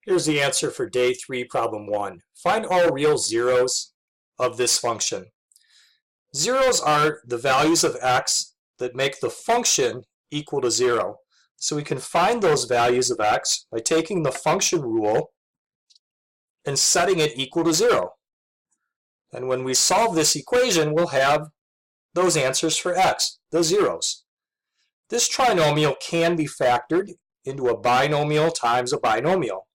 Here's the answer for day 3, problem 1. Find all real zeros of this function. Zeros are the values of x that make the function equal to 0. So we can find those values of x by taking the function rule and setting it equal to 0. And when we solve this equation, we'll have those answers for x, the zeros. This trinomial can be factored into a binomial times a binomial.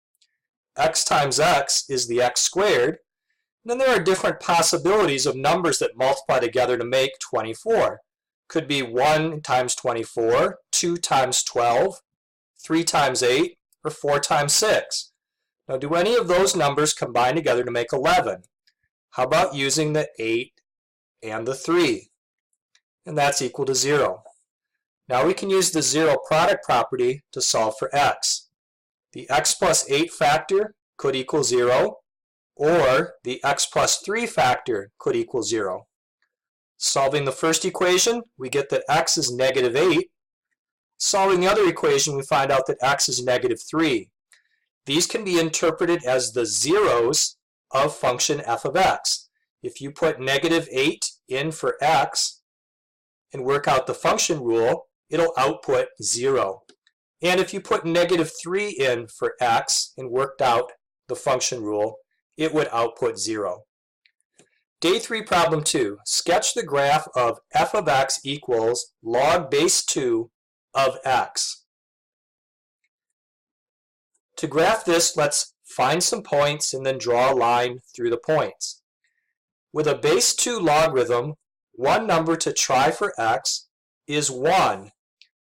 X times x is the x squared. And then there are different possibilities of numbers that multiply together to make 24. Could be 1 times 24, 2 times 12, 3 times 8, or 4 times 6. Now, do any of those numbers combine together to make 11? How about using the 8 and the 3? And that's equal to 0. Now we can use the zero product property to solve for x. The x plus 8 factor could equal 0, or the x plus 3 factor could equal 0. Solving the first equation, we get that x is negative 8. Solving the other equation, we find out that x is negative 3. These can be interpreted as the zeros of function f of x. If you put negative 8 in for x and work out the function rule, it'll output 0. And if you put negative 3 in for x and worked out the function rule, it would output 0. Day 3, problem 2. Sketch the graph of f of x equals log base 2 of x. To graph this, let's find some points and then draw a line through the points. With a base 2 logarithm, one number to try for x is 1,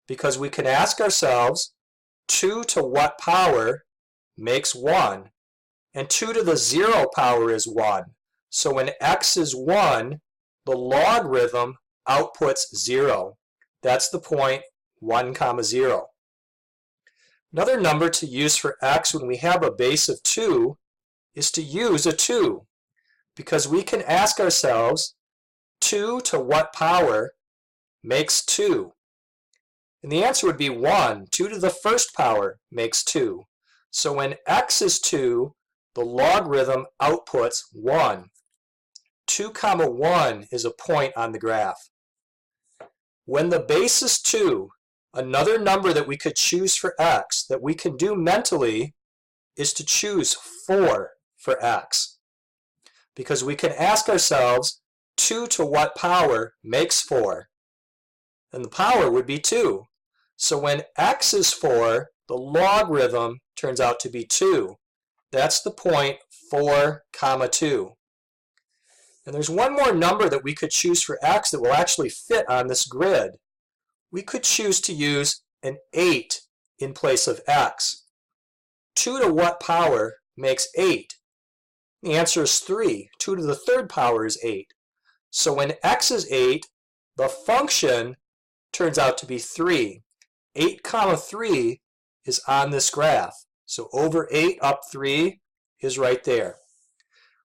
because we can ask ourselves 2 to what power makes 1, and 2 to the 0 power is 1. So when x is 1, the logarithm outputs 0. That's the point 1, 0. Another number to use for x when we have a base of 2 is to use a 2, because we can ask ourselves 2 to what power makes 2? And the answer would be 1. 2 to the first power makes 2. So when x is 2, the logarithm outputs 1. 2, 1 is a point on the graph. When the base is 2, another number that we could choose for x that we can do mentally is to choose 4 for x. Because we can ask ourselves 2 to what power makes 4? And the power would be 2. So when x is 4, the logarithm turns out to be 2. That's the point 4, 2. And there's one more number that we could choose for x that will actually fit on this grid. We could choose to use an 8 in place of x. 2 to what power makes 8? The answer is 3. 2 to the third power is 8. So when x is 8, the function turns out to be 3. 8, 3 is on this graph. So over 8 up 3 is right there.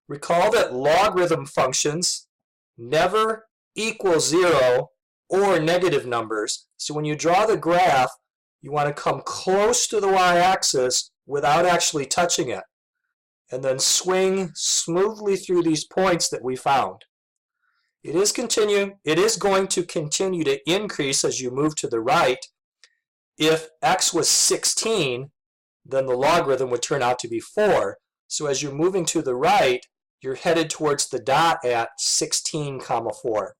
Recall that logarithm functions never equal 0 or negative numbers. So when you draw the graph, you want to come close to the y-axis without actually touching it, and then swing smoothly through these points that we found. It is going to continue to increase as you move to the right. If x was 16, then the logarithm would turn out to be 4. So as you're moving to the right, you're headed towards the dot at 16, 4.